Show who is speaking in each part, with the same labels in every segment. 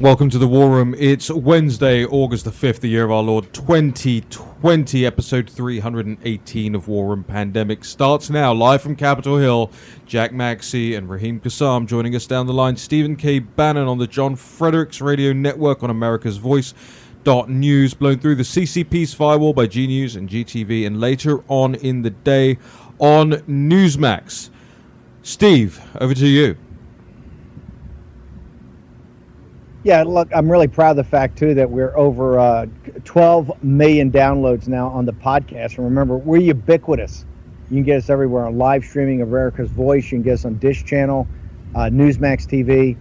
Speaker 1: Welcome to the War Room. It's Wednesday, August the 5th, the year of our Lord 2020, episode 318 of War Room Pandemic starts now, live from Capitol Hill. Jack Maxey and Raheem Kassam joining us down the line. Stephen K. Bannon on the John Fredericks Radio Network on America's Voice. News blown through the CCP's firewall by G News and GTV, and later on in the day on Newsmax. Steve, over to you.
Speaker 2: Yeah, look, I'm really proud of the fact, too, that we're over 12 million downloads now on the podcast. And remember, we're ubiquitous. You can get us everywhere on live streaming of America's Voice. You can get us on Dish Channel, Newsmax TV,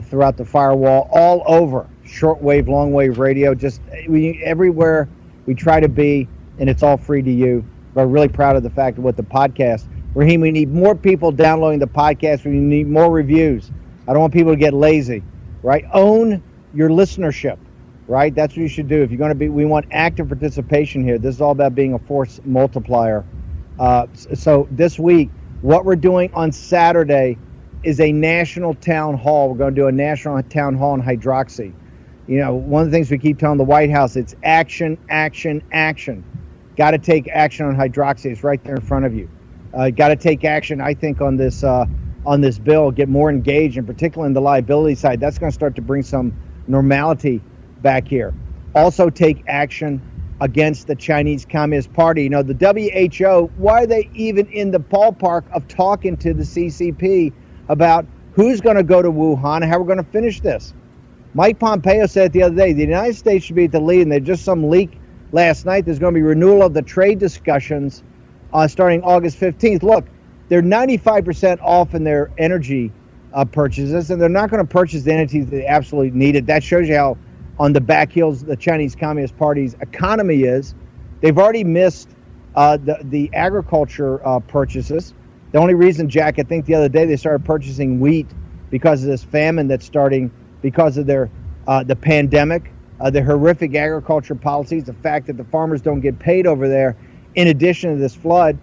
Speaker 2: throughout the firewall, all over. Shortwave, longwave radio, just everywhere we try to be, and it's all free to you. But I'm really proud of the fact of what the podcast. Raheem, we need more people downloading the podcast. We need more reviews. I don't want people to get lazy. Right? Own your listenership, right? That's what you should do. If you're going to be, we want active participation here. This is all about being a force multiplier. So this week, what we're doing on Saturday is a national town hall. We're going to do a national town hall on hydroxy. You know, one of the things we keep telling the White House, it's action, action, action. Got to take action on hydroxy. It's right there in front of you. Got to take action, I think, on this bill, get more engaged, and particularly in the liability side. That's going to start to bring some normality back here. Also take action against the Chinese Communist Party. You know, the WHO, why are they even in the ballpark of talking to the CCP about who's going to go to Wuhan and how we're going to finish this? Mike Pompeo said the other day, the United States should be at the lead, and there's just some leak last night. There's going to be renewal of the trade discussions starting August 15th. Look, they're 95% off in their energy purchases, and they're not going to purchase the entities they absolutely need it. That shows you how on the back heels the Chinese Communist Party's economy is. They've already missed the agriculture purchases. The only reason, Jack, I think the other day they started purchasing wheat because of this famine that's starting because of their the pandemic, the horrific agriculture policies, the fact that the farmers don't get paid over there, in addition to this flood.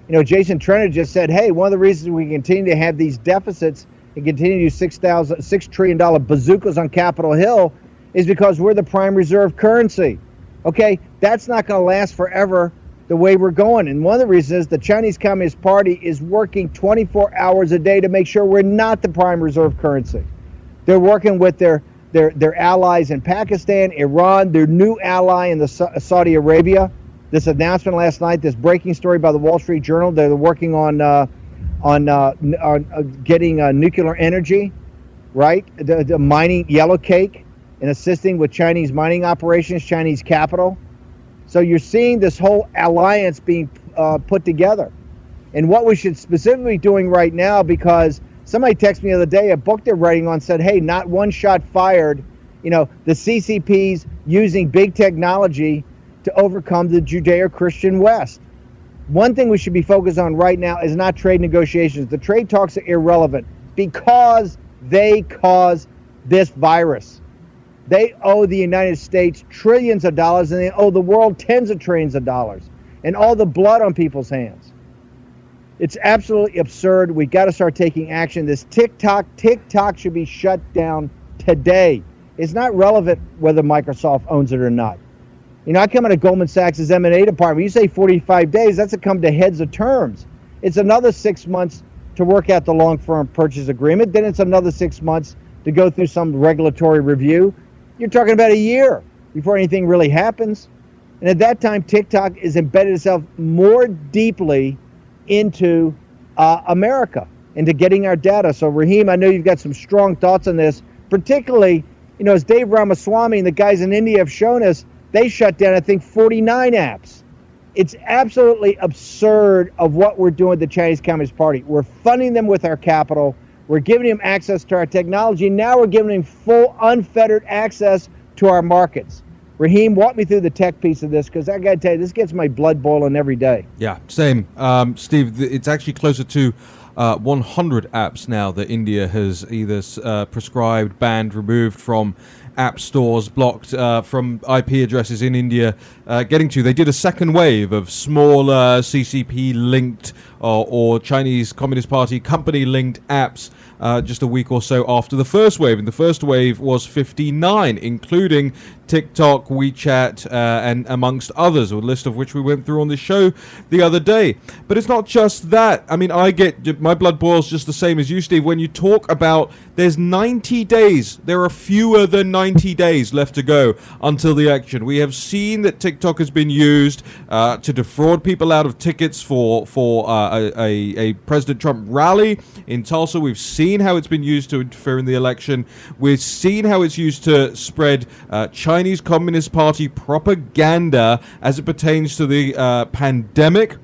Speaker 2: You know, Jason Trenner just said, hey, one of the reasons we continue to have these deficits and continue to use $6 trillion bazookas on Capitol Hill is because we're the prime reserve currency. Okay, that's not going to last forever the way we're going. And one of the reasons is the Chinese Communist Party is working 24 hours a day to make sure we're not the prime reserve currency. They're working with their allies in Pakistan, Iran, their new ally in the Saudi Arabia. This announcement last night, this breaking story by the Wall Street Journal, they're working on getting nuclear energy, right? The mining yellow cake and assisting with Chinese mining operations, Chinese capital. So you're seeing this whole alliance being put together. And what we should specifically be doing right now, because somebody texted me the other day, a book they're writing on said, hey, not one shot fired. You know, the CCP's using big technology to overcome the Judeo-Christian West. One thing we should be focused on right now is not trade negotiations. The trade talks are irrelevant because they cause this virus. They owe the United States trillions of dollars, and they owe the world tens of trillions of dollars, and all the blood on people's hands. It's absolutely absurd. We got to start taking action. This TikTok should be shut down today. It's not relevant whether Microsoft owns it or not. You know, I come out of Goldman Sachs' M&A department. You say 45 days, that's to come to heads of terms. It's another 6 months to work out the long-term purchase agreement. Then it's another 6 months to go through some regulatory review. You're talking about a year before anything really happens. And at that time, TikTok has embedded itself more deeply into America, into getting our data. So, Raheem, I know you've got some strong thoughts on this, particularly, you know, as Dave Ramaswamy and the guys in India have shown us, they shut down, I think, 49 apps. It's absolutely absurd of what we're doing with the Chinese Communist Party. We're funding them with our capital. We're giving them access to our technology. Now we're giving them full, unfettered access to our markets. Raheem, walk me through the tech piece of this, because I got to tell you, this gets my blood boiling every day.
Speaker 1: Yeah, same. Steve, it's actually closer to 100 apps now that India has either prescribed, banned, removed from app stores blocked from IP addresses in India getting to. They did a second wave of smaller CCP-linked or Chinese Communist Party company-linked apps just a week or so after the first wave. And the first wave was 59, including TikTok, WeChat, and amongst others, a list of which we went through on the show the other day. But it's not just that. I mean, my blood boils just the same as you, Steve, when you talk about there's 90 days. There are fewer than 90 days left to go until the election. We have seen that TikTok has been used to defraud people out of tickets for a President Trump rally in Tulsa. We've seen how it's been used to interfere in the election. We've seen how it's used to spread Chinese Communist Party propaganda as it pertains to the pandemic.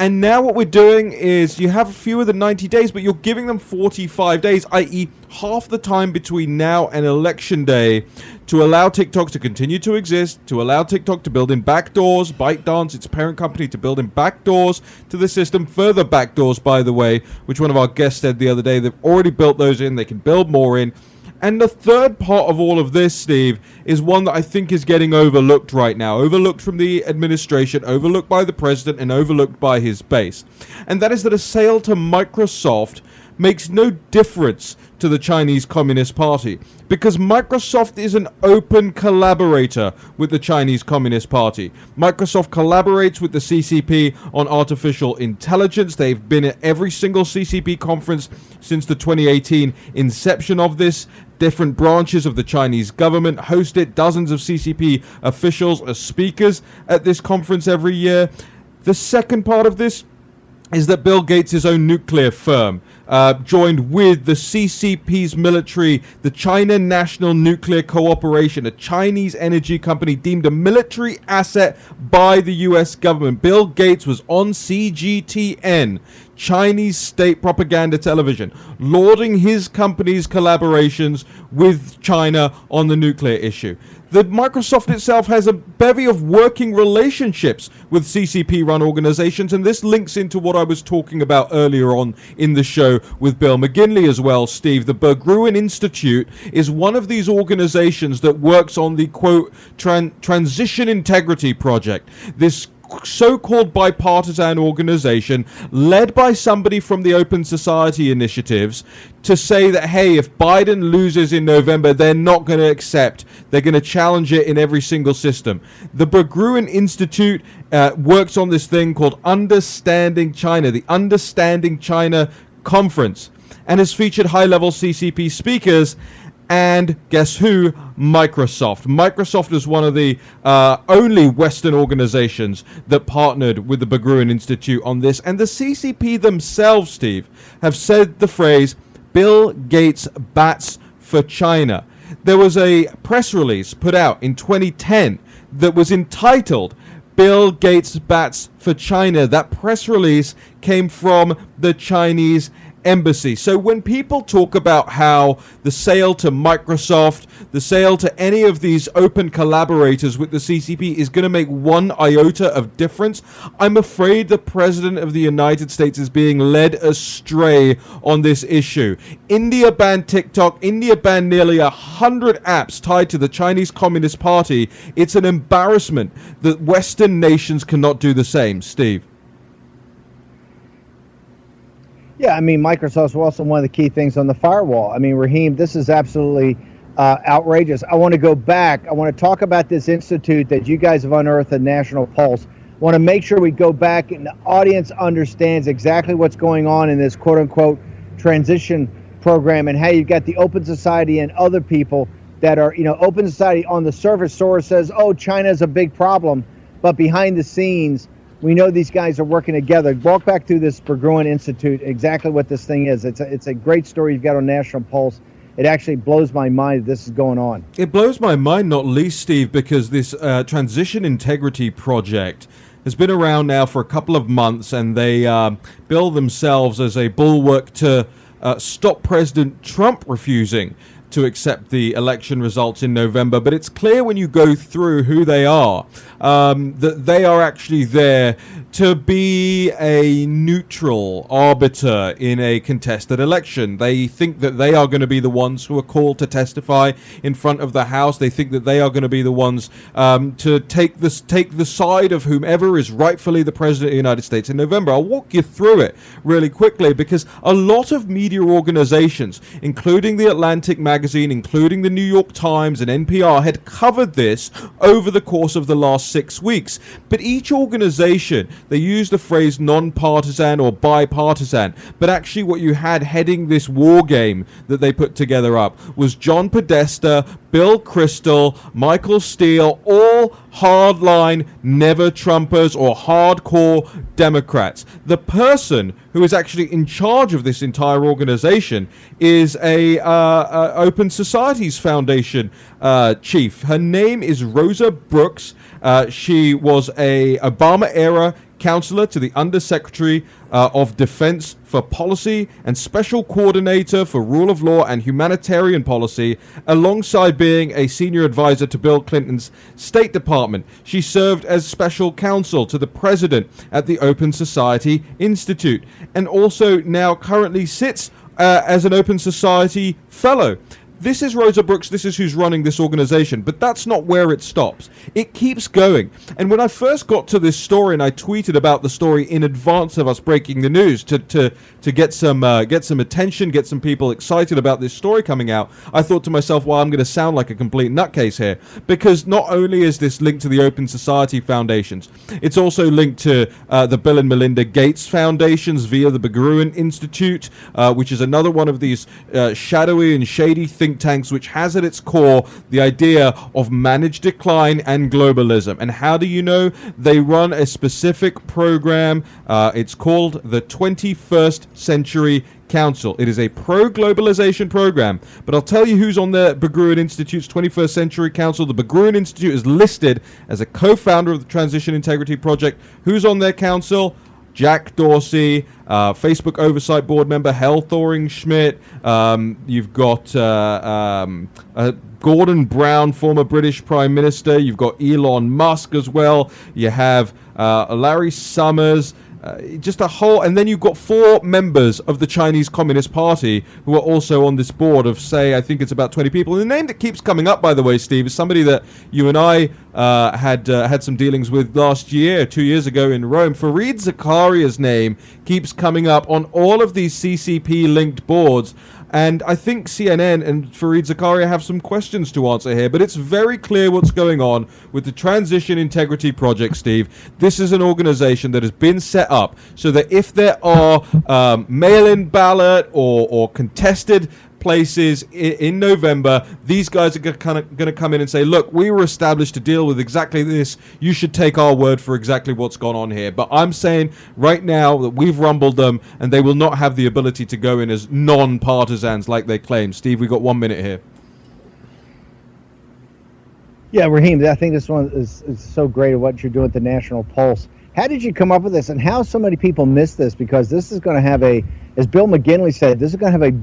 Speaker 1: And now what we're doing is you have fewer than 90 days, but you're giving them 45 days, i.e. half the time between now and election day, to allow TikTok to continue to exist, to allow TikTok to build in backdoors, ByteDance, its parent company, to build in backdoors to the system, further backdoors, by the way, which one of our guests said the other day. They've already built those in. They can build more in. And the third part of all of this, Steve, is one that I think is getting overlooked right now. Overlooked from the administration, overlooked by the president, and overlooked by his base. And that is that a sale to Microsoft makes no difference to the Chinese Communist Party, because Microsoft is an open collaborator with the Chinese Communist Party. Microsoft collaborates with the CCP on artificial intelligence. They've been at every single CCP conference since the 2018 inception of this. Different branches of the Chinese government host it. Dozens of CCP officials are speakers at this conference every year. The second part of this is that Bill Gates' own nuclear firm joined with the CCP's military, the China National Nuclear Cooperation, a Chinese energy company deemed a military asset by the U.S. government. Bill Gates was on CGTN, Chinese state propaganda television, lauding his company's collaborations with China on the nuclear issue. The Microsoft itself has a bevy of working relationships with CCP-run organizations, and this links into what I was talking about earlier on in the show with Bill McGinley as well, Steve. The Berggruen Institute is one of these organizations that works on the, quote, Transition Integrity Project. This so-called bipartisan organization led by somebody from the Open Society Initiatives to say that, hey, if Biden loses in November, they're not going to accept. They're going to challenge it in every single system. The Berggruen Institute works on this thing called Understanding China, the Understanding China Conference, and has featured high-level CCP speakers. And guess who? Microsoft. Microsoft is one of the only Western organizations that partnered with the Berggruen Institute on this. And the CCP themselves, Steve, have said the phrase, Bill Gates bats for China. There was a press release put out in 2010 that was entitled Bill Gates bats for China. That press release came from the Chinese embassy. So when people talk about how the sale to Microsoft, the sale to any of these open collaborators with the CCP is going to make one iota of difference, I'm afraid the President of the United States is being led astray on this issue. India banned TikTok. India banned nearly 100 apps tied to the Chinese Communist Party. It's an embarrassment that Western nations cannot do the same. Steve.
Speaker 2: Yeah, I mean, Microsoft's also one of the key things on the firewall. I mean, Raheem, this is absolutely outrageous. I want to go back. I want to talk about this institute that you guys have unearthed at National Pulse. I want to make sure we go back and the audience understands exactly what's going on in this quote-unquote transition program and how you've got the Open Society and other people that are, Open Society on the surface sort of says, oh, China's a big problem, but behind the scenes, we know these guys are working together. Walk back through this Berggruen Institute, exactly what this thing is. It's a great story you've got on National Pulse. It actually blows my mind that this is going on.
Speaker 1: It blows my mind, not least, Steve, because this Transition Integrity Project has been around now for a couple of months, and they bill themselves as a bulwark to stop President Trump refusing to accept the election results in November, but it's clear when you go through who they are, that they are actually there to be a neutral arbiter in a contested election. They think that they are going to be the ones who are called to testify in front of the House. They think that they are going to be the ones to take the side of whomever is rightfully the President of the United States in November. I'll walk you through it really quickly, because a lot of media organizations, including the Atlantic magazine, including the New York Times and NPR, had covered this over the course of the last 6 weeks. But each organization, they used the phrase non-partisan or bipartisan, but actually what you had heading this war game that they put together up was John Podesta, Bill Kristol, Michael Steele, all hardline never-Trumpers or hardcore Democrats. The person who is actually in charge of this entire organization is a Open Societies Foundation chief. Her name is Rosa Brooks. She was a Obama-era counselor to the Undersecretary of Defense for Policy and Special Coordinator for Rule of Law and Humanitarian Policy, alongside being a senior advisor to Bill Clinton's State Department. She served as special counsel to the president at the Open Society Institute, and also now currently sits as an Open Society Fellow. This is Rosa Brooks, this is who's running this organization, but that's not where it stops. It keeps going. And when I first got to this story, and I tweeted about the story in advance of us breaking the news to get some attention, get some people excited about this story coming out, I thought to myself, well, I'm going to sound like a complete nutcase here, because not only is this linked to the Open Society Foundations, it's also linked to the Bill and Melinda Gates Foundations via the Berggruen Institute, which is another one of these shadowy and shady think tanks, which has at its core the idea of managed decline and globalism. And how do you know? They run a specific program. It's called the 21st Century Council. It is a pro-globalization program, but I'll tell you who's on the Berggruen Institute's 21st Century Council. The Berggruen Institute is listed as a co-founder of the Transition Integrity Project. Who's on their council? Jack Dorsey, Facebook Oversight Board member Hal Thoring-Schmidt. You've got Gordon Brown, former British Prime Minister. You've got Elon Musk as well. You have Larry Summers. Just a whole, and then you've got 4 members of the Chinese Communist Party who are also on this board of, say, I think it's about 20 people. And the name that keeps coming up, by the way, Steve, is somebody that you and I had some dealings with last year, 2 years ago in Rome. Fareed Zakaria's name keeps coming up on all of these CCP-linked boards. And I think CNN and Fareed Zakaria have some questions to answer here, but it's very clear what's going on with the Transition Integrity Project, Steve. This is an organization that has been set up so that if there are mail-in ballot or contested places in November, these guys are going to come in and say, look, we were established to deal with exactly this. You should take our word for exactly what's gone on here. But I'm saying right now that we've rumbled them, and they will not have the ability to go in as non-partisans like they claim. Steve, we've got 1 minute here.
Speaker 2: Yeah, Raheem, I think this one is so great at what you're doing at the National Pulse. How did you come up with this, and how so many people miss this? Because this is going to have as Bill McGinley said, this is going to have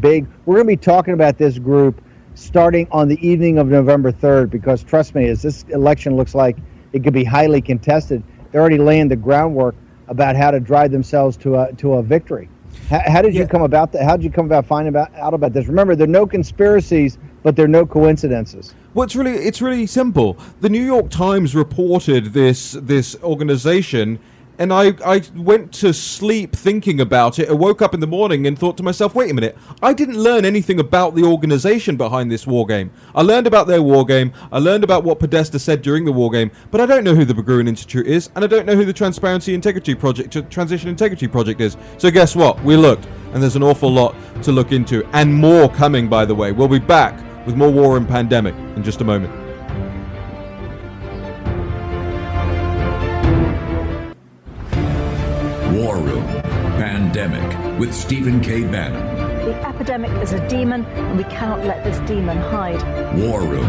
Speaker 2: we're going to be talking about this group starting on the evening of November 3rd, because trust me, as this election looks like it could be highly contested, they're already laying the groundwork about how to drive themselves to a victory. How did you come about that? How did you come about finding out about this? Remember, there are no conspiracies, but there are no coincidences.
Speaker 1: Well, it's really simple. The New York Times reported this organization, and I went to sleep thinking about it. I woke up in the morning and thought to myself, wait a minute, I didn't learn anything about the organization behind this war game. I learned about their war game, I learned about what Podesta said during the war game, but I don't know who the Berggruen Institute is, and I don't know who the Transition Integrity Project is. So guess what? We looked, and there's an awful lot to look into, and more coming, by the way. We'll be back with more War and Pandemic in just a moment.
Speaker 3: War Room Pandemic with Stephen K. Bannon.
Speaker 4: The epidemic is a demon, and we cannot let this demon hide.
Speaker 3: War Room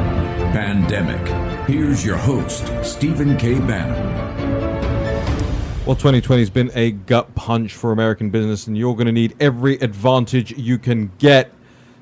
Speaker 3: Pandemic. Here's your host, Stephen K. Bannon.
Speaker 1: Well, 2020 has been a gut punch for American business, and you're going to need every advantage you can get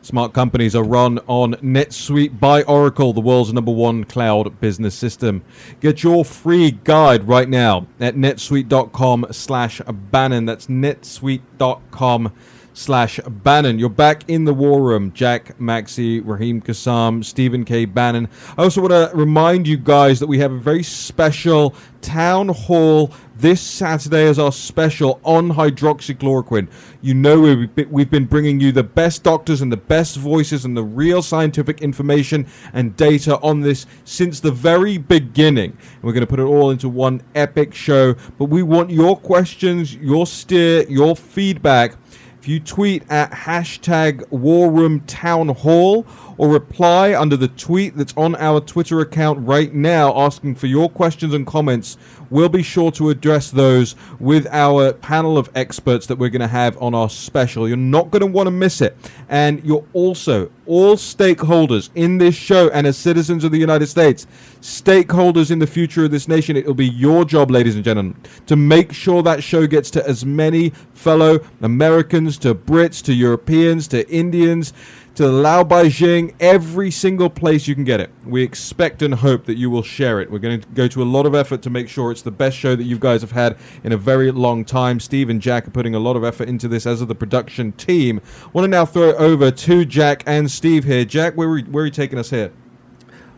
Speaker 1: Smart companies are run on NetSuite by Oracle, the world's #1 cloud business system. Get your free guide right now at netsuite.com/Bannon. That's netsuite.com/Bannon. You're back in the war room. Jack Maxey, Raheem Kassam, Stephen K. Bannon. I also want to remind you guys that we have a very special town hall this Saturday as our special on hydroxychloroquine. You know we've been bringing you the best doctors and the best voices and the real scientific information and data on this since the very beginning. And we're going to put it all into one epic show. But we want your questions, your steer, your feedback. If you tweet at #WarRoomTownHall or reply under the tweet that's on our Twitter account right now asking for your questions and comments, we'll be sure to address those with our panel of experts that we're going to have on our special. You're not going to want to miss it. And you're also, all stakeholders in this show and as citizens of the United States, stakeholders in the future of this nation, it will be your job, ladies and gentlemen, to make sure that show gets to as many fellow Americans, to Brits, to Europeans, to Indians, to Lao Beijing, every single place you can get it. We expect and hope that you will share it. We're going to go to a lot of effort to make sure it's the best show that you guys have had in a very long time. Steve and Jack are putting a lot of effort into this, as of the production team. I want to now throw it over to Jack and Steve here. Jack, where are you taking us here?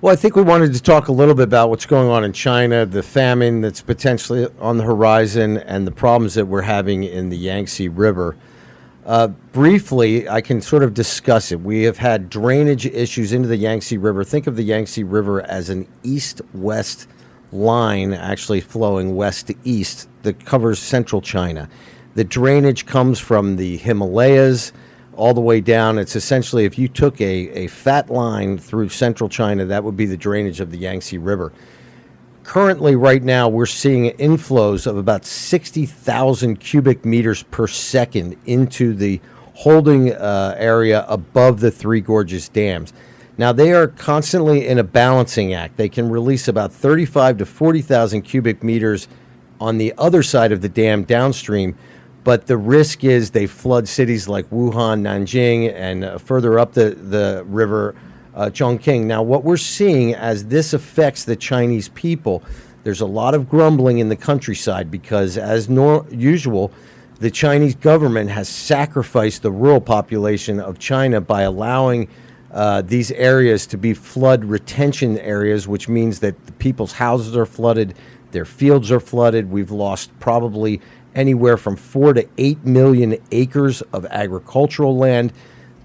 Speaker 5: Well, I think we wanted to talk a little bit about what's going on in China, the famine that's potentially on the horizon, and the problems that we're having in the Yangtze River. Briefly, I can sort of discuss it. We have had drainage issues into the Yangtze River. Think of the Yangtze River as an east-west line, actually flowing west to east, that covers central China. The drainage comes from the Himalayas all the way down. It's essentially, if you took a fat line through central China, that would be the drainage of the Yangtze River. Currently, right now, we're seeing inflows of about 60,000 cubic meters per second into the holding area above the Three Gorges dams. Now, they are constantly in a balancing act. They can release about 35 to 40,000 cubic meters on the other side of the dam downstream, but the risk is they flood cities like Wuhan, Nanjing, and further up the river, Chongqing. Now, what we're seeing as this affects the Chinese people, there's a lot of grumbling in the countryside because, as usual, the Chinese government has sacrificed the rural population of China by allowing these areas to be flood retention areas, which means that the people's houses are flooded, their fields are flooded. We've lost probably anywhere from 4 to 8 million acres of agricultural land.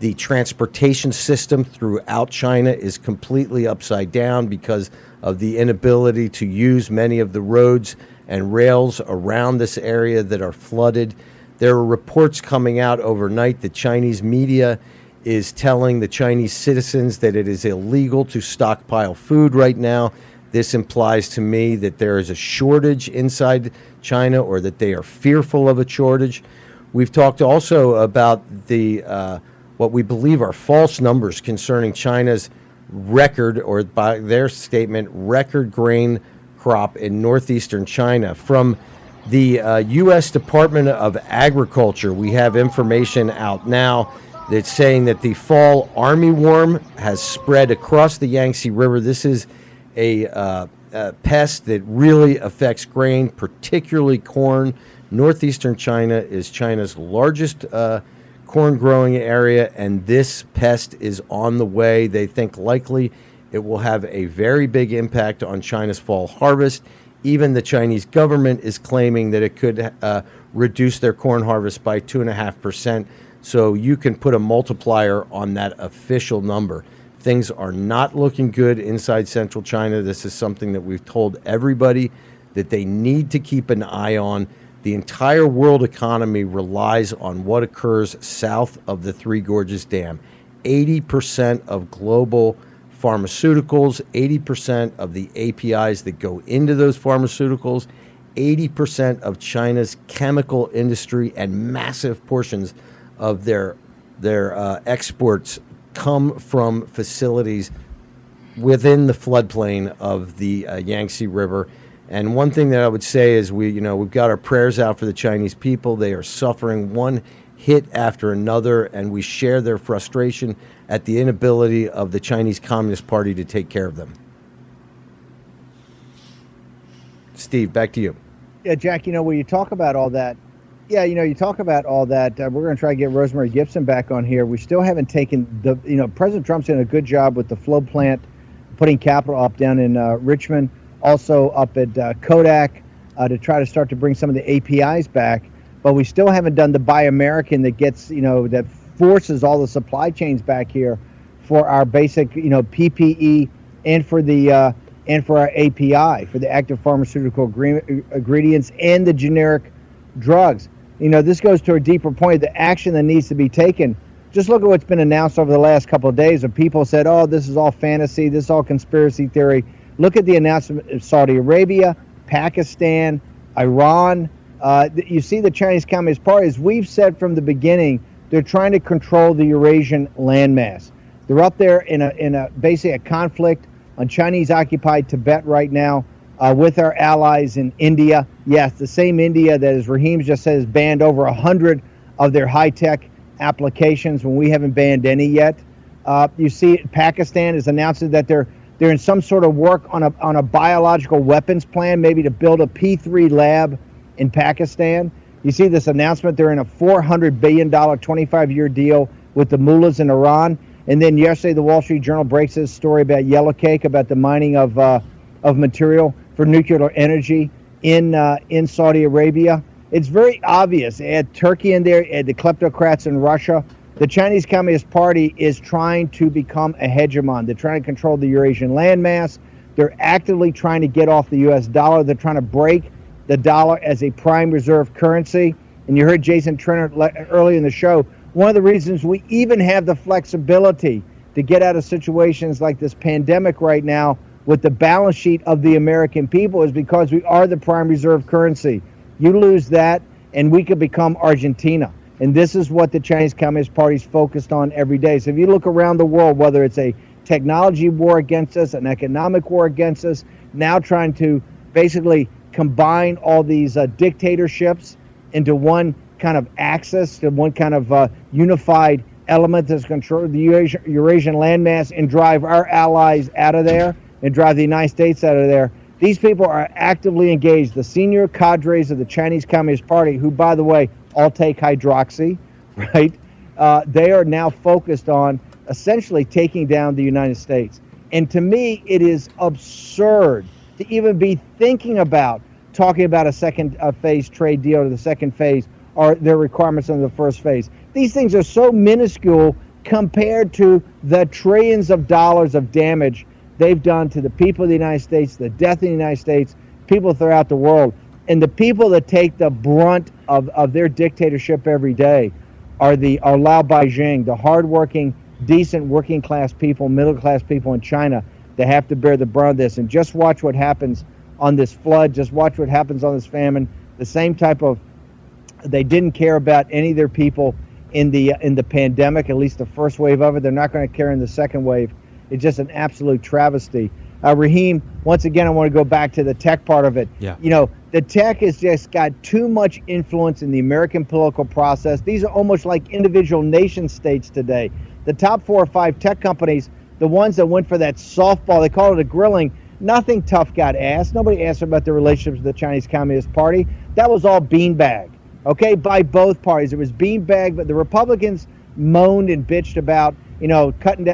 Speaker 5: The transportation system throughout China is completely upside down because of the inability to use many of the roads and rails around this area that are flooded. There are reports coming out overnight that Chinese media is telling the Chinese citizens that it is illegal to stockpile food right now. This implies to me that there is a shortage inside China, or that they are fearful of a shortage. We've talked also about the what we believe are false numbers concerning China's record, or by their statement, record grain crop in northeastern China. From the U.S. Department of Agriculture, we have information out now that's saying that the fall armyworm has spread across the Yangtze River. This is a pest that really affects grain, particularly corn. Northeastern China is China's largest corn growing area, and this pest is on the way. They think likely it will have a very big impact on China's fall harvest. Even the Chinese government is claiming that it could reduce their corn harvest by 2.5%. So you can put a multiplier on that official number. Things are not looking good inside central China. This is something that we've told everybody that they need to keep an eye on. The entire world economy relies on what occurs south of the Three Gorges Dam. 80% of global pharmaceuticals, 80% of the APIs that go into those pharmaceuticals, 80% of China's chemical industry, and massive portions of their exports come from facilities within the floodplain of the Yangtze River. And one thing that I would say is we've got our prayers out for the Chinese people. They are suffering one hit after another, and we share their frustration at the inability of the Chinese Communist Party to take care of them. Steve, back to you.
Speaker 2: Yeah, Jack, when you talk about all that, we're going to try to get Rosemary Gibson back on here. We still haven't taken President Trump's doing a good job with the flow plant, putting capital up down in Richmond, also up at Kodak, to try to start to bring some of the APIs back. But we still haven't done the Buy American that gets, that forces all the supply chains back here for our basic, PPE and for the and for our API, for the active pharmaceutical ingredients and the generic drugs. This goes to a deeper point, the action that needs to be taken. Just look at what's been announced over the last couple of days, where people said, oh, this is all fantasy, this is all conspiracy theory. Look at the announcement of Saudi Arabia, Pakistan, Iran. You see the Chinese Communist Party, as we've said from the beginning, they're trying to control the Eurasian landmass. They're up there in a basically a conflict on Chinese-occupied Tibet right now with our allies in India. Yes, the same India that, as Raheem just said, has banned over 100 of their high-tech applications when we haven't banned any yet. You see Pakistan is announcing that they're in some sort of work on a biological weapons plan, maybe to build a P3 lab in Pakistan. You see this announcement, they're in a $400 billion 25-year deal with the mullahs in Iran. And then yesterday, the Wall Street Journal breaks this story about Yellow Cake, about the mining of material for nuclear energy in Saudi Arabia. It's very obvious. Add Turkey in there, add the kleptocrats in Russia. The Chinese Communist Party is trying to become a hegemon. They're trying to control the Eurasian landmass. They're actively trying to get off the U.S. dollar. They're trying to break the dollar as a prime reserve currency. And you heard Jason Trenner earlier in the show. One of the reasons we even have the flexibility to get out of situations like this pandemic right now with the balance sheet of the American people is because we are the prime reserve currency. You lose that, and we could become Argentina. And this is what the Chinese Communist Party is focused on every day. So if you look around the world, whether it's a technology war against us, an economic war against us, now trying to basically combine all these dictatorships into one kind of axis, to one kind of unified element that's control the Eurasian landmass and drive our allies out of there and drive the United States out of there. These people are actively engaged. The senior cadres of the Chinese Communist Party, who, by the way, all take hydroxy, right? They are now focused on essentially taking down the United States. And to me, it is absurd to even be thinking about talking about a second phase trade deal or the second phase or their requirements under the first phase. These things are so minuscule compared to the trillions of dollars of damage they've done to the people of the United States, the death in the United States, people throughout the world. And the people that take the brunt of their dictatorship every day are Lao Beijing, the hardworking, decent working class people, middle class people in China that have to bear the brunt of this. And just watch what happens on this flood. Just watch what happens on this famine. The same type of, they didn't care about any of their people in the pandemic, at least the first wave of it. They're not going to care in the second wave. It's just an absolute travesty. Raheem, once again, I want to go back to the tech part of it.
Speaker 1: Yeah.
Speaker 2: The tech has just got too much influence in the American political process. These are almost like individual nation states today. The top 4 or 5 tech companies, the ones that went for that softball, they call it a grilling, nothing tough got asked. Nobody asked about their relationships with the Chinese Communist Party. That was all beanbag, okay, by both parties. It was beanbag, but the Republicans moaned and bitched about,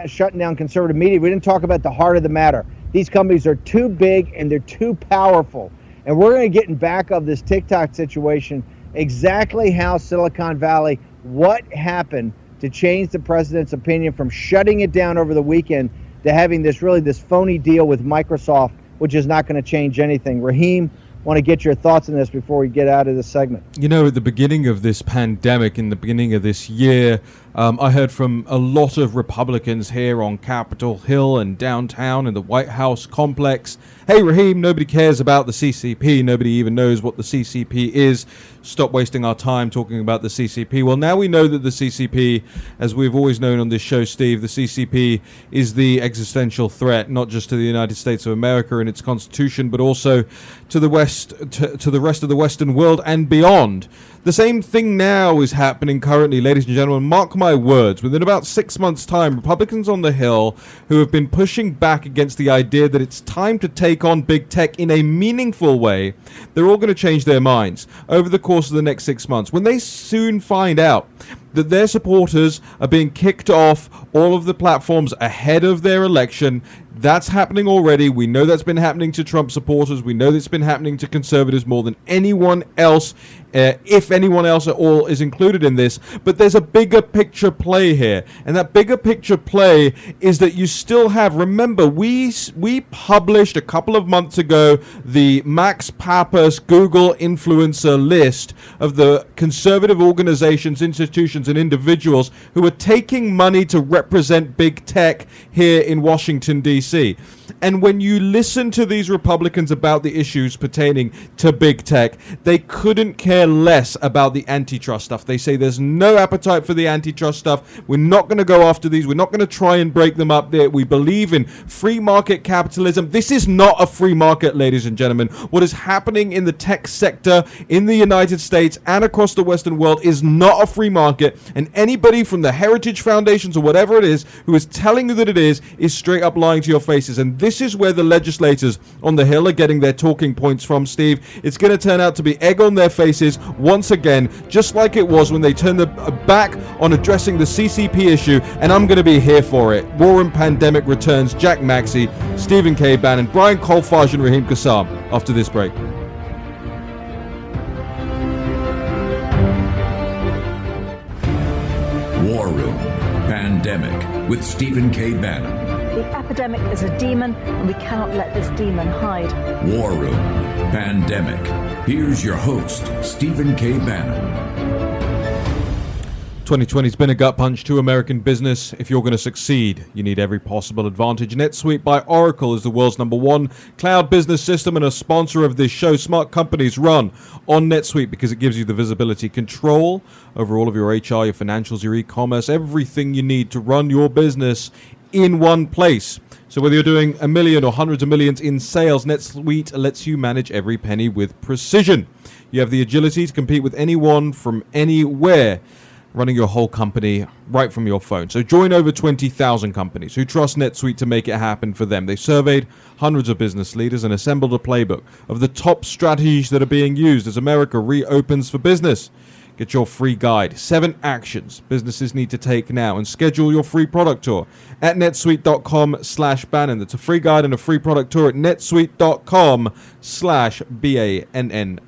Speaker 2: shutting down conservative media. We didn't talk about the heart of the matter. These companies are too big and they're too powerful. And we're going to get in back of this TikTok situation, exactly how Silicon Valley, what happened to change the president's opinion from shutting it down over the weekend to having this phony deal with Microsoft, which is not going to change anything. Raheem, want to get your thoughts on this before we get out of this segment.
Speaker 1: At the beginning of this pandemic, in the beginning of this year, I heard from a lot of Republicans here on Capitol Hill and downtown in the White House complex. Hey, Raheem, nobody cares about the CCP. Nobody even knows what the CCP is. Stop wasting our time talking about the CCP. Well, now we know that the CCP, as we've always known on this show, Steve, the CCP is the existential threat, not just to the United States of America and its constitution, but also to the West, to the rest of the Western world and beyond. The same thing now is happening currently, ladies and gentlemen. Mark my words. Within about 6 months' time, Republicans on the Hill who have been pushing back against the idea that it's time to take on big tech in a meaningful way, they're all going to change their minds over the course of the next 6 months. When they soon find out that their supporters are being kicked off all of the platforms ahead of their election. That's happening already. We know that's been happening to Trump supporters. We know that's been happening to conservatives more than anyone else, if anyone else at all is included in this. But there's a bigger picture play here. And that bigger picture play is that you still have, remember, we published a couple of months ago the Max Pappas Google influencer list of the conservative organizations, institutions, and individuals who are taking money to represent big tech here in Washington, D.C. And when you listen to these Republicans about the issues pertaining to big tech, they couldn't care less about the antitrust stuff. They say there's no appetite for the antitrust stuff. We're not going to go after these. We're not going to try and break them up there. We believe in free market capitalism. This is not a free market, ladies and gentlemen. What is happening in the tech sector in the United States and across the Western world is not a free market. And anybody from the Heritage Foundations or whatever it is who is telling you that it is straight up lying to your faces. And this is where the legislators on the Hill are getting their talking points from, Steve. It's going to turn out to be egg on their faces once again, just like it was when they turned their back on addressing the CCP issue, and I'm going to be here for it. War and Pandemic returns. Jack Maxey, Stephen K. Bannon, Brian Kolfage, and Raheem Kassam after this break.
Speaker 3: War Room Pandemic with Stephen K. Bannon.
Speaker 4: The epidemic is a demon, and we cannot let this demon hide.
Speaker 3: War Room Pandemic. Here's your host, Stephen K. Bannon.
Speaker 1: 2020's been a gut punch to American business. If you're going to succeed, you need every possible advantage. NetSuite by Oracle is the world's #1 cloud business system and a sponsor of this show. Smart companies run on NetSuite because it gives you the visibility, control over all of your HR, your financials, your e-commerce, everything you need to run your business in one place. So whether you're doing $1 million or hundreds of millions in sales, NetSuite lets you manage every penny with precision. You have the agility to compete with anyone from anywhere, running your whole company right from your phone. So join over 20,000 companies who trust NetSuite to make it happen for them. They surveyed hundreds of business leaders and assembled a playbook of the top strategies that are being used as America reopens for business. Get your free guide, 7 actions businesses need to take now, and schedule your free product tour at netsuite.com/Bannon. That's a free guide and a free product tour at netsuite.com/BANNON.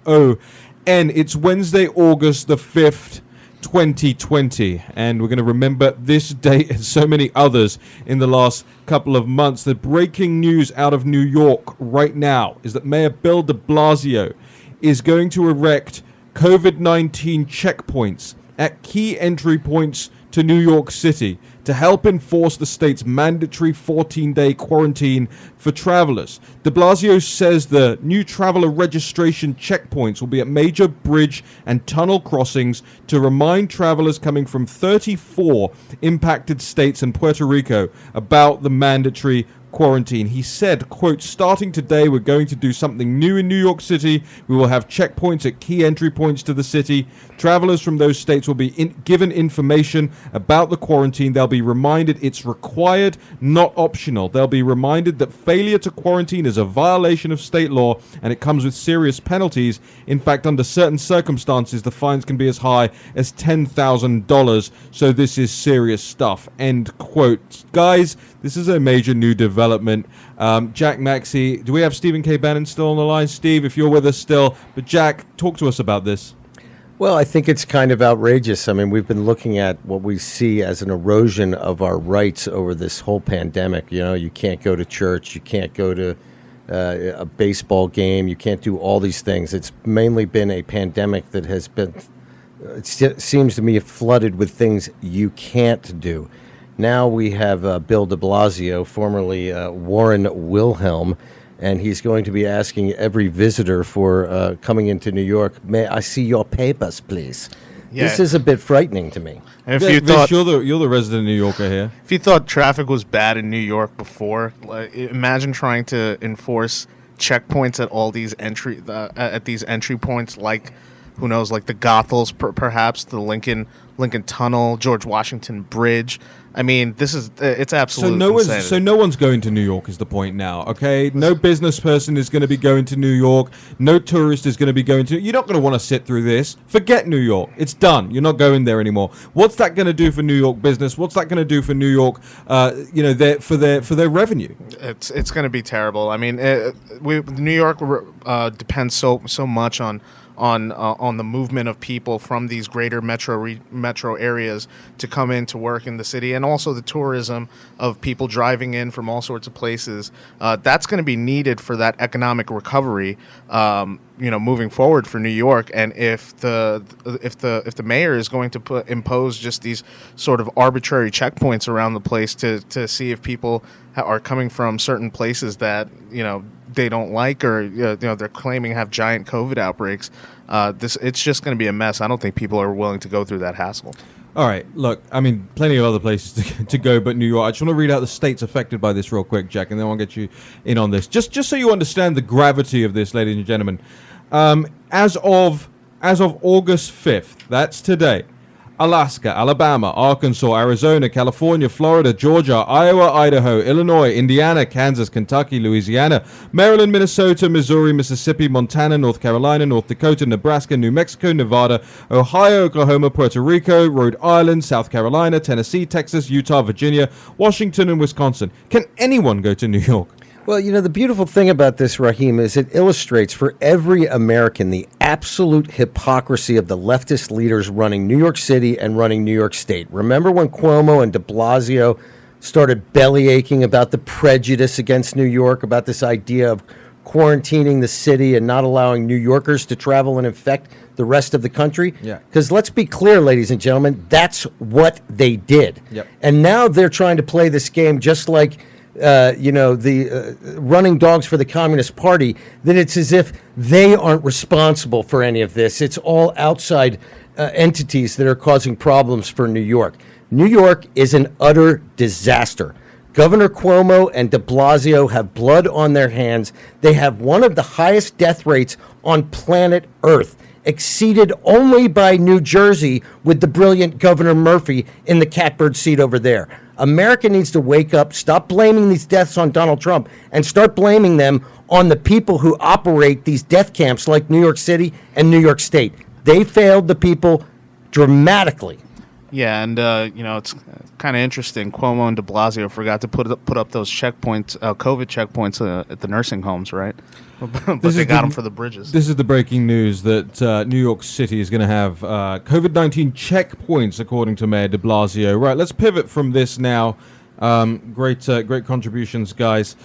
Speaker 1: It's Wednesday, August the 5th, 2020, and we're going to remember this date and so many others in the last couple of months. The breaking news out of New York right now is that Mayor Bill de Blasio is going to erect COVID-19 checkpoints at key entry points to New York City to help enforce the state's mandatory 14-day quarantine for travelers. De Blasio says the new traveler registration checkpoints will be at major bridge and tunnel crossings to remind travelers coming from 34 impacted states and Puerto Rico about the mandatory quarantine. He said, quote, "Starting today, we're going to do something new in New York City. We will have checkpoints at key entry points to the city. Travelers from those states will be given information about the quarantine. They'll be reminded it's required, not optional. They'll be reminded that failure to quarantine is a violation of state law and it comes with serious penalties. In fact, under certain circumstances, the fines can be as high as $10,000. So this is serious stuff." End quote. Guys, this is a major new development. Jack Maxey, do we have Stephen K. Bannon still on the line? Steve, if you're with us still. But Jack, talk to us about this.
Speaker 5: Well, I think it's kind of outrageous. I mean, we've been looking at what we see as an erosion of our rights over this whole pandemic. You know, you can't go to church, you can't go to a baseball game, you can't do all these things. It's mainly been a pandemic that has been seems to me flooded with things you can't do. Now we have Bill de Blasio, formerly Warren Wilhelm, and he's going to be asking every visitor for coming into New York, may I see your papers, please? Yeah. This is a bit frightening to me.
Speaker 1: And if you thought you're the resident New Yorker here.
Speaker 6: If you thought traffic was bad in New York before, imagine trying to enforce checkpoints at all these entry points, like who knows, like the Goethals, perhaps the Lincoln Tunnel, George Washington Bridge. I mean, it's absolutely insane.
Speaker 1: So no one's going to New York is the point now, okay? No business person is going to be going to New York. No tourist is going to be going to... You're not going to want to sit through this. Forget New York. It's done. You're not going there anymore. What's that going to do for New York business? What's that going to do for New York, for their revenue?
Speaker 6: It's going to be terrible. I mean, New York depends so much on the movement of people from these greater metro areas to come in to work in the city, and also the tourism of people driving in from all sorts of places. That's going to be needed for that economic recovery, moving forward for New York. And if the mayor is going to impose just these sort of arbitrary checkpoints around the place to see if people are coming from certain places that they don't like, or they're claiming have giant COVID outbreaks, it's just going to be a mess. I don't think people are willing to go through that hassle. All
Speaker 1: right, look, I mean, plenty of other places to go but New York. I just want to read out the states affected by this real quick, Jack, and then I'll get you in on this. Just so you understand the gravity of this, ladies and gentlemen. As of August 5th, that's today, Alaska, Alabama, Arkansas, Arizona, California, Florida, Georgia, Iowa, Idaho, Illinois, Indiana, Kansas, Kentucky, Louisiana, Maryland, Minnesota, Missouri, Mississippi, Montana, North Carolina, North Dakota, Nebraska, New Mexico, Nevada, Ohio, Oklahoma, Puerto Rico, Rhode Island, South Carolina, Tennessee, Texas, Utah, Virginia, Washington, and Wisconsin. Can anyone go to New York?
Speaker 5: Well, the beautiful thing about this, Raheem, is it illustrates for every American the absolute hypocrisy of the leftist leaders running New York City and running New York State. Remember when Cuomo and de Blasio started bellyaching about the prejudice against New York, about this idea of quarantining the city and not allowing New Yorkers to travel and infect the rest of the country?
Speaker 1: Yeah.
Speaker 5: Because let's be clear, ladies and gentlemen, that's what they did.
Speaker 1: Yep.
Speaker 5: And now they're trying to play this game just like the running dogs for the Communist Party, that it's as if they aren't responsible for any of this. It's all outside entities that are causing problems for New York. New York is an utter disaster. Governor Cuomo and de Blasio have blood on their hands. They have one of the highest death rates on planet Earth, exceeded only by New Jersey with the brilliant Governor Murphy in the catbird seat over there. America needs to wake up, stop blaming these deaths on Donald Trump, and start blaming them on the people who operate these death camps like New York City and New York State. They failed the people dramatically.
Speaker 6: Yeah, and it's kind of interesting. Cuomo and de Blasio forgot to put up those checkpoints, COVID checkpoints at the nursing homes, right? But they got them for the bridges.
Speaker 1: This is the breaking news that New York City is going to have COVID-19 checkpoints, according to Mayor de Blasio. Right, let's pivot from this now. Great contributions, guys.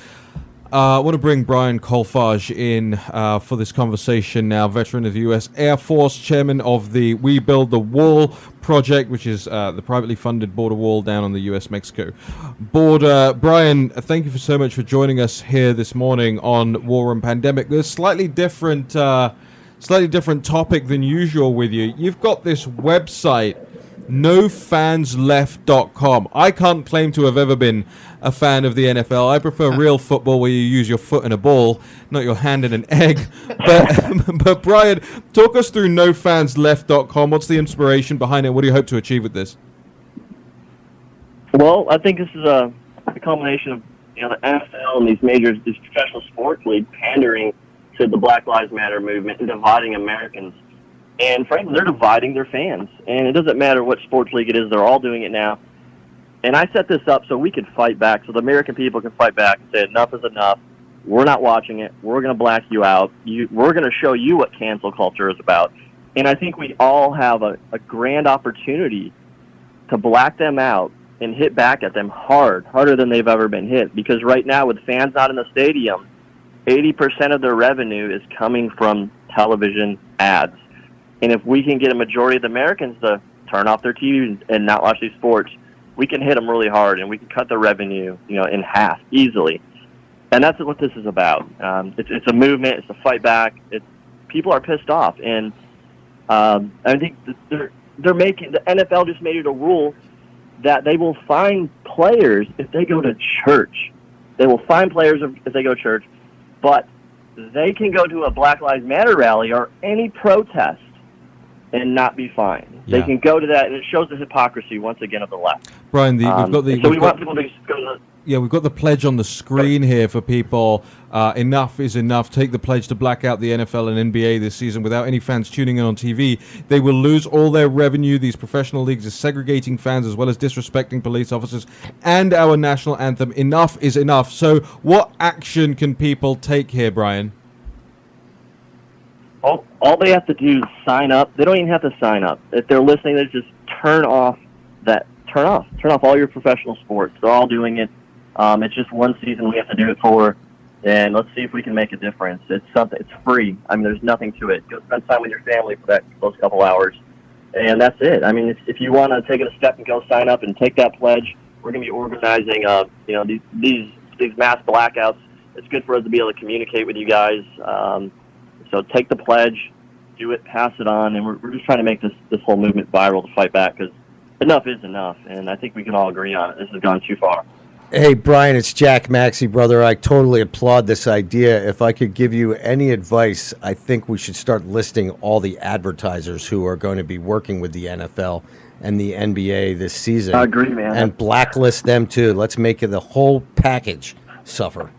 Speaker 1: I want to bring Brian Kolfage in for this conversation now, veteran of the U.S. Air Force, chairman of the We Build the Wall project, which is the privately funded border wall down on the U.S.-Mexico border. Brian, thank you so much for joining us here this morning on War and Pandemic. There's slightly different topic than usual with you. You've got this website, nofansleft.com. I can't claim to have ever been a fan of the NFL. I prefer real football where you use your foot in a ball, not your hand in an egg. But Brian, talk us through nofansleft.com. What's the inspiration behind it? What do you hope to achieve with this?
Speaker 7: Well, I think this is a combination of the NFL and these professional sports leagues pandering to the Black Lives Matter movement and dividing Americans. And frankly, they're dividing their fans. And it doesn't matter what sports league it is, they're all doing it now. And I set this up so we could fight back, so the American people can fight back and say enough is enough. We're not watching it. We're going to black you out. We're going to show you what cancel culture is about. And I think we all have a grand opportunity to black them out and hit back at them harder than they've ever been hit. Because right now, with fans not in the stadium, 80% of their revenue is coming from television ads. And if we can get a majority of the Americans to turn off their TVs and not watch these sports, we can hit them really hard, and we can cut their revenue, in half easily. And that's what this is about. It's a movement. It's a fight back. People are pissed off, and I think they're making the NFL just made it a rule that they will fine players if they go to church. They will fine players if they go to church, but they can go to a Black Lives Matter rally or any protest and not be fined.
Speaker 1: Yeah.
Speaker 7: They can go to that, and it shows the hypocrisy once again of the left.
Speaker 1: Brian, we've got
Speaker 7: people to go to
Speaker 1: we've got the pledge on the screen here for people. Enough is enough. Take the pledge to black out the NFL and NBA this season without any fans tuning in on TV. They will lose all their revenue. These professional leagues are segregating fans as well as disrespecting police officers and our national anthem. Enough is enough. So what action can people take here, Brian?
Speaker 7: All they have to do is sign up. They don't even have to sign up. If they're listening, they just turn off all your professional sports. They're all doing it. It's just one season we have to do it for, and let's see if we can make a difference. It's free. I mean, there's nothing to it. Go spend time with your family for those couple hours, and that's it. I mean, if you want to take it a step and go sign up and take that pledge, we're going to be organizing, these mass blackouts. It's good for us to be able to communicate with you guys. So take the pledge, do it, pass it on, and we're just trying to make this whole movement viral to fight back, because enough is enough, and I think we can all agree on it. This has gone too far.
Speaker 5: Hey, Brian, it's Jack Maxey, brother. I totally applaud this idea. If I could give you any advice, I think we should start listing all the advertisers who are going to be working with the NFL and the NBA this season.
Speaker 7: I agree, man.
Speaker 5: And blacklist them, too. Let's make it the whole package suffer.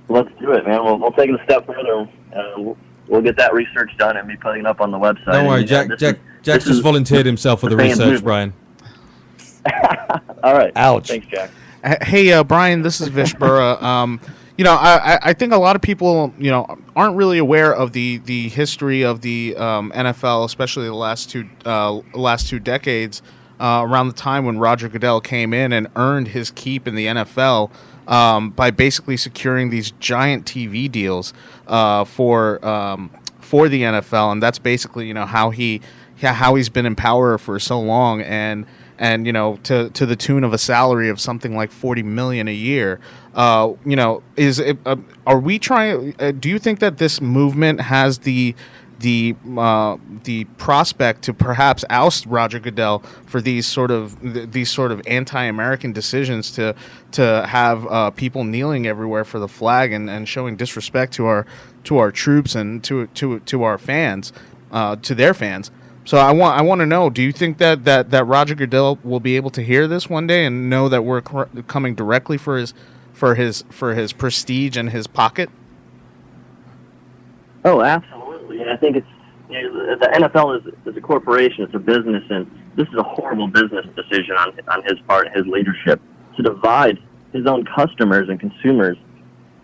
Speaker 7: Let's do it, man. We'll take it a step further. We'll get that research done and be putting it up on the website.
Speaker 1: Don't worry, Jack's just volunteered himself for the research, Brian.
Speaker 7: All right.
Speaker 5: Ouch.
Speaker 7: Thanks, Jack.
Speaker 6: Hey, Brian, this is Vish Burra. I think a lot of people, aren't really aware of the history of the NFL, especially the last two decades, around the time when Roger Goodell came in and earned his keep in the NFL by basically securing these giant TV deals for the NFL, and that's basically how he's been in power for so long, and to the tune of a salary of something like $40 million a year. Are we trying? Do you think that this movement has the prospect to perhaps oust Roger Goodell for these sort of anti-American decisions to have people kneeling everywhere for the flag and showing disrespect to our troops and to our fans, to their fans? So I want to know, do you think that Roger Goodell will be able to hear this one day and know that we're coming directly for his prestige and his pocket?
Speaker 7: Oh, absolutely. And I think it's the NFL is a corporation, it's a business, and this is a horrible business decision on his part, his leadership, to divide his own customers and consumers.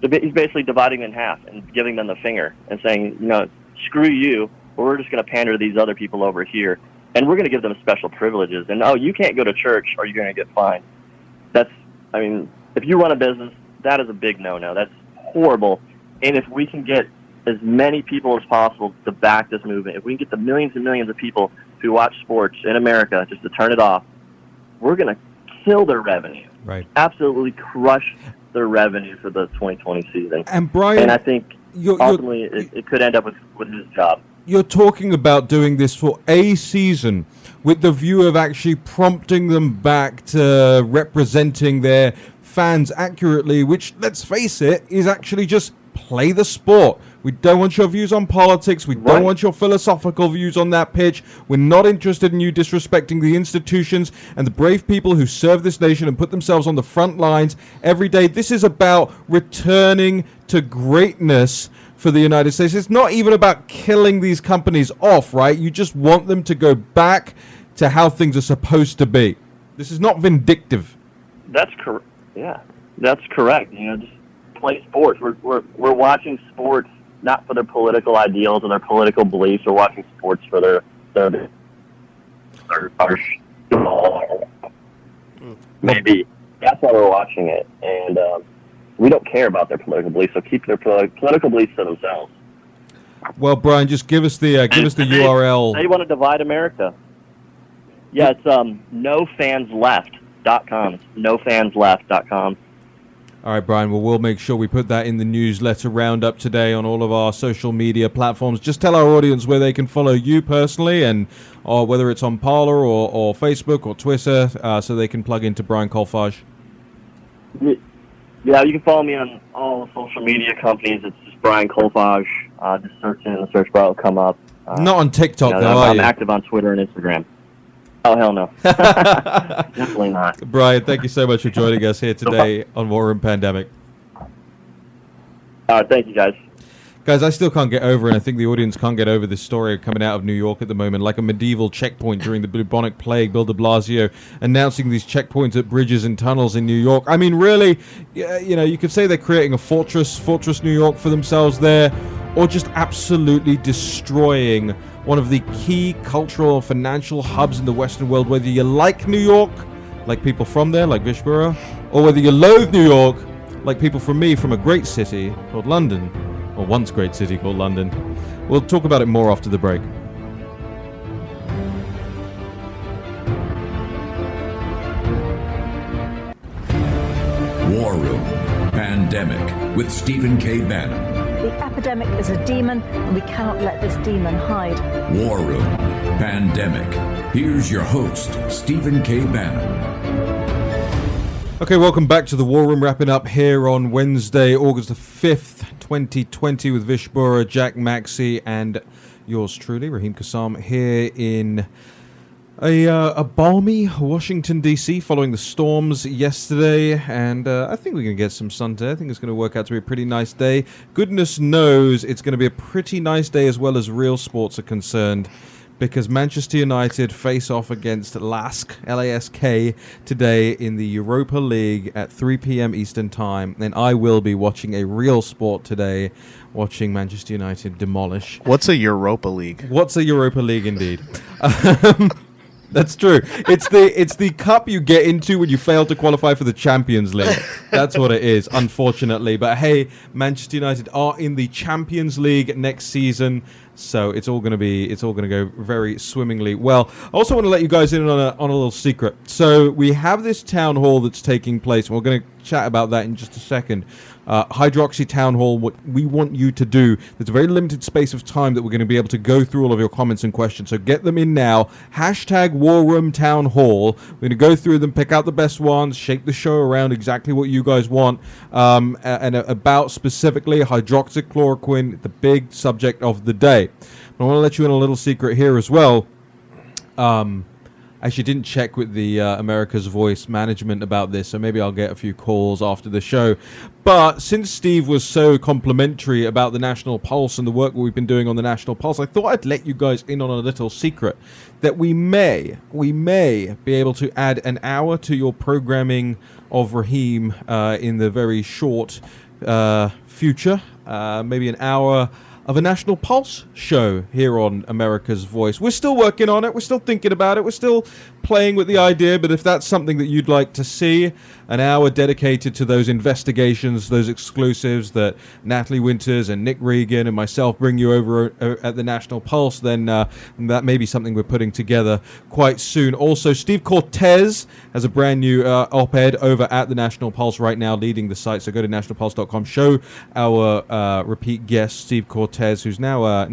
Speaker 7: He's basically dividing them in half and giving them the finger and saying, screw you. We're just going to pander to these other people over here, and we're going to give them special privileges. And, you can't go to church or you're going to get fined. If you run a business, that is a big no-no. That's horrible. And if we can get as many people as possible to back this movement, if we can get the millions and millions of people who watch sports in America just to turn it off, we're going to kill their revenue.
Speaker 1: Right.
Speaker 7: Absolutely crush their revenue for the 2020 season.
Speaker 1: And Brian,
Speaker 7: and I think ultimately it could end up with his job.
Speaker 1: You're talking about doing this for a season with the view of actually prompting them back to representing their fans accurately, which, let's face it, is actually just play the sport. We don't want your views on politics. We don't want your philosophical views on that pitch. We're not interested in you disrespecting the institutions and the brave people who serve this nation and put themselves on the front lines every day. This is about returning to greatness for the United States. It's not even about killing these companies off, right? You just want them to go back to how things are supposed to be. This is not vindictive.
Speaker 7: That's correct. Yeah, that's correct. Just play sports. We're watching sports not for their political ideals or their political beliefs. We're watching sports for their maybe. That's why we're watching it, and we don't care about their political beliefs, so keep their political beliefs to themselves.
Speaker 1: Well, Brian, just give us the URL.
Speaker 7: They want to divide America. Yeah, it's nofansleft.com. Nofansleft.com.
Speaker 1: All right, Brian. Well, we'll make sure we put that in the newsletter roundup today on all of our social media platforms. Just tell our audience where they can follow you personally, and or whether it's on Parler or Facebook or Twitter, so they can plug into Brian Kolfage.
Speaker 7: Yeah, you can follow me on all the social media companies. It's just Brian Kolfage. Just search in the search bar, it'll come up.
Speaker 1: Not on TikTok, though,
Speaker 7: I'm
Speaker 1: are you?
Speaker 7: active on Twitter and Instagram. Oh, hell no. Definitely not.
Speaker 1: Brian, thank you so much for joining us here today on War Room Pandemic.
Speaker 7: Thank you, guys.
Speaker 1: Guys, I still can't get over, and I think the audience can't get over this story coming out of New York at the moment, like a medieval checkpoint during the bubonic plague. Bill de Blasio announcing these checkpoints at bridges and tunnels in New York. I mean, really, you could say they're creating a fortress New York for themselves there, or just absolutely destroying one of the key cultural and financial hubs in the Western world, whether you like New York, like people from there, like Vishbura, or whether you loathe New York, like people from me, from a great city called London, or once great city called London. We'll talk about it more after the break.
Speaker 3: War Room Pandemic with Stephen K. Bannon.
Speaker 4: The epidemic is a demon, and we cannot let this demon hide.
Speaker 3: War Room Pandemic. Here's your host, Stephen K. Bannon.
Speaker 1: Okay, welcome back to the War Room, wrapping up here on Wednesday, August the 5th, 2020, with Vishbura, Jack Maxey, and yours truly, Raheem Kassam, here in a balmy Washington, D.C., following the storms yesterday, and I think we're going to get some sun today. I think it's going to work out to be a pretty nice day. Goodness knows it's going to be a pretty nice day as well as real sports are concerned, because Manchester United face off against LASK, L-A-S-K, today in the Europa League at 3 p.m. Eastern Time. And I will be watching a real sport today, watching Manchester United demolish.
Speaker 6: What's a Europa League?
Speaker 1: What's a Europa League, indeed? That's true. It's the cup you get into when you fail to qualify for the Champions League. That's what it is, unfortunately. But hey, Manchester United are in the Champions League next season, so it's all going to go very swimmingly. Well, I also want to let you guys in on a little secret. So we have this town hall that's taking place, and we're going to chat about that in just a second. Hydroxy Town Hall, what we want you to do, there's a very limited space of time that we're going to be able to go through all of your comments and questions, so get them in now. Hashtag War Room Town Hall. We're going to go through them, pick out the best ones, shake the show around exactly what you guys want, and about specifically hydroxychloroquine, the big subject of the day. But I want to let you in a little secret here as well. Actually didn't check with the America's Voice management about this, so maybe I'll get a few calls after the show. But since Steve was so complimentary about the National Pulse and the work we've been doing on the National Pulse, I thought I'd let you guys in on a little secret that we may be able to add an hour to your programming of Raheem in the very short future. Maybe an hour of a National Pulse show here on America's Voice. We're still working on it. We're still thinking about it. We're still playing with the idea, but if that's something that you'd like to see, an hour dedicated to those investigations, those exclusives that Natalie Winters and Nick Regan and myself bring you over at the National Pulse, then that may be something we're putting together quite soon. Also, Steve Cortez has a brand new op-ed over at the National Pulse right now, leading the site, so go to nationalpulse.com. Show our repeat guest, Steve Cortez, who's now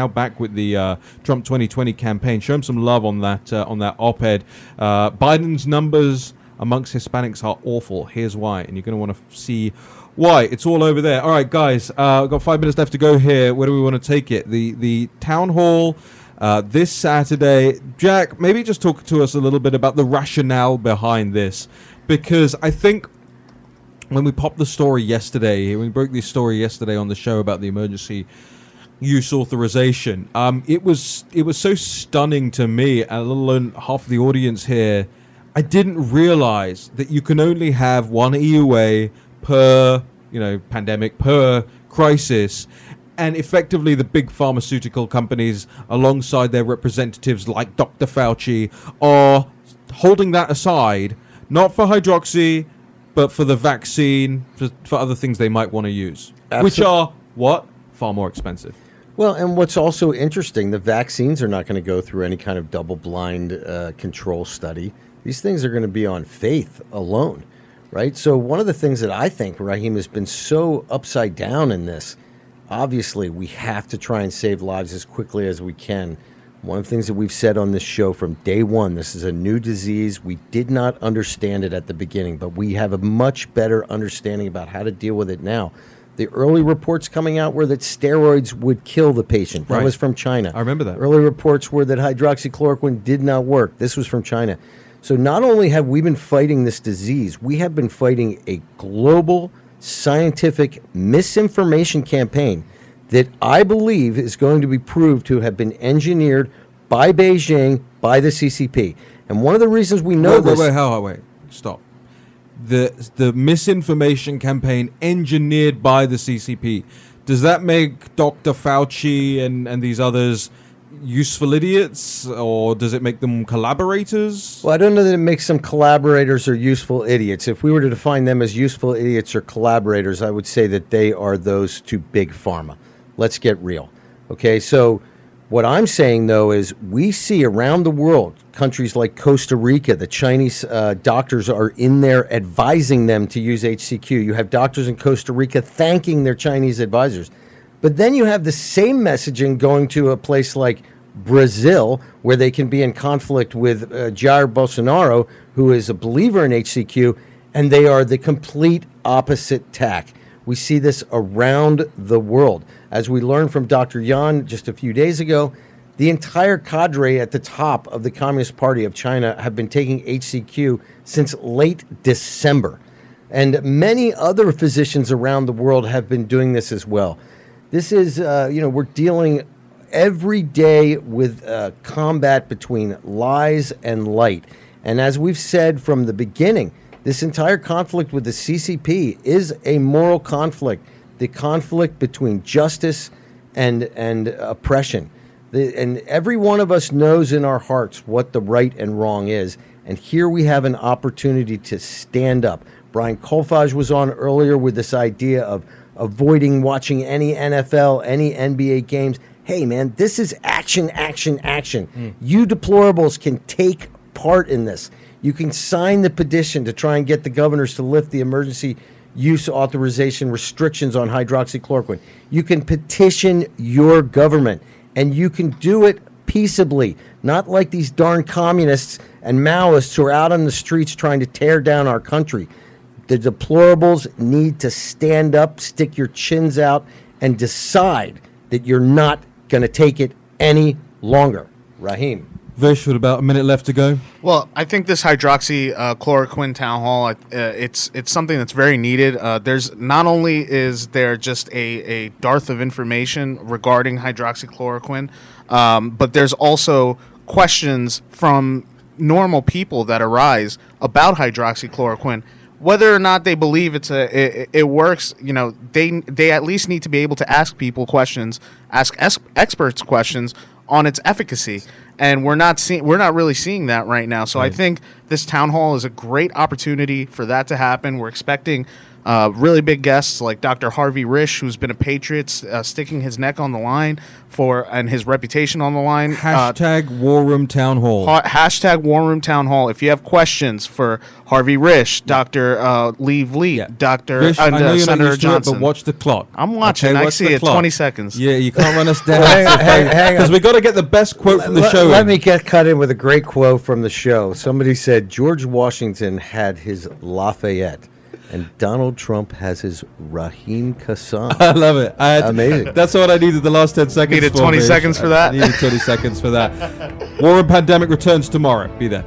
Speaker 1: back with the Trump 2020 campaign. Show him some love on that op-ed. Biden's numbers amongst Hispanics are awful. Here's why, and you're going to want to see why. It's all over there. All right, guys, I've got 5 minutes left to go here. Where do we want to take it? The town hall this Saturday. Jack, maybe just talk to us a little bit about the rationale behind this, because I think when we popped the story yesterday, when we broke this story yesterday on the show about the emergency use authorization, it was so stunning to me, and let alone half of the audience here. I didn't realize that you can only have one EUA per pandemic, per crisis, and effectively the big pharmaceutical companies, alongside their representatives like Dr. Fauci, are holding that aside, not for hydroxy, but for the vaccine, for other things they might want to use, which are what? Far more expensive.
Speaker 5: Well, and what's also interesting, the vaccines are not going to go through any kind of double-blind control study. These things are going to be on faith alone, right? So one of the things that I think, Raheem, has been so upside down in this, obviously we have to try and save lives as quickly as we can. One of the things that we've said on this show from day one, this is a new disease. We did not understand it at the beginning, but we have a much better understanding about how to deal with it now. The early reports coming out were that steroids would kill the patient. That was from China.
Speaker 1: I remember that.
Speaker 5: Early reports were that hydroxychloroquine did not work. This was from China. So not only have we been fighting this disease, we have been fighting a global scientific misinformation campaign that I believe is going to be proved to have been engineered by Beijing, by the CCP. And one of the reasons we know this...
Speaker 1: Wait, stop. The misinformation campaign engineered by the CCP, does that make Dr. Fauci and these others useful idiots, or does it make them collaborators?
Speaker 5: Well, I don't know that it makes them collaborators or useful idiots. If we were to define them as useful idiots or collaborators, I would say that they are those to big pharma. Let's get real. Okay, so what I'm saying, though, is we see around the world, countries like Costa Rica, the Chinese doctors are in there advising them to use HCQ. You have doctors in Costa Rica thanking their Chinese advisors. But then you have the same messaging going to a place like Brazil, where they can be in conflict with Jair Bolsonaro, who is a believer in HCQ, and they are the complete opposite tack. We see this around the world. As we learned from Dr. Yan just a few days ago, the entire cadre at the top of the Communist Party of China have been taking HCQ since late December. And many other physicians around the world have been doing this as well. This is, we're dealing every day with combat between lies and light. And as we've said from the beginning, this entire conflict with the CCP is a moral conflict, the conflict between justice and oppression. And every one of us knows in our hearts what the right and wrong is. And here we have an opportunity to stand up. Brian Kolfage was on earlier with this idea of avoiding watching any NFL, any NBA games. Hey, man, this is action, action, action. You deplorables can take part in this. You can sign the petition to try and get the governors to lift the emergency use authorization restrictions on hydroxychloroquine. You can petition your government, and you can do it peaceably, not like these darn communists and Maoists who are out on the streets trying to tear down our country. The deplorables need to stand up, stick your chins out, and decide that you're not going to take it any longer. Raheem.
Speaker 1: Vish, with about a minute left to go.
Speaker 6: Well, I think this hydroxychloroquine town hall, it's something that's very needed. There's not only is there just a dearth of information regarding hydroxychloroquine, but there's also questions from normal people that arise about hydroxychloroquine. Whether or not they believe it works, they at least need to be able to ask people questions, ask experts questions on its efficacy, and we're not really seeing that right now. So I think this town hall is a great opportunity for that to happen. We're expecting really big guests like Dr. Harvey Risch, who's been a patriot, sticking his neck on the line and his reputation on the line.
Speaker 1: Hashtag War Room Town Hall.
Speaker 6: Hashtag War Room Town Hall. If you have questions for Harvey Risch, Dr. Lee Vliet, Dr.
Speaker 1: Vish, I know you're
Speaker 6: Senator
Speaker 1: not used to
Speaker 6: Johnson.
Speaker 1: it, but watch the clock.
Speaker 6: I'm watching. I see it. 20 seconds.
Speaker 1: Yeah, you can't run us down.
Speaker 5: Hang
Speaker 1: Because we got to get the best quote from the show.
Speaker 5: Let me get cut in with a great quote from the show. Somebody said George Washington had his Lafayette, and Donald Trump has his Raheem Kassan.
Speaker 1: I love it.
Speaker 5: Amazing.
Speaker 1: That's what I needed the last 10 seconds
Speaker 6: Needed
Speaker 1: for.
Speaker 6: 20
Speaker 1: Vish.
Speaker 6: seconds for that?
Speaker 1: I needed 20 seconds for that. War and Pandemic returns tomorrow. Be there.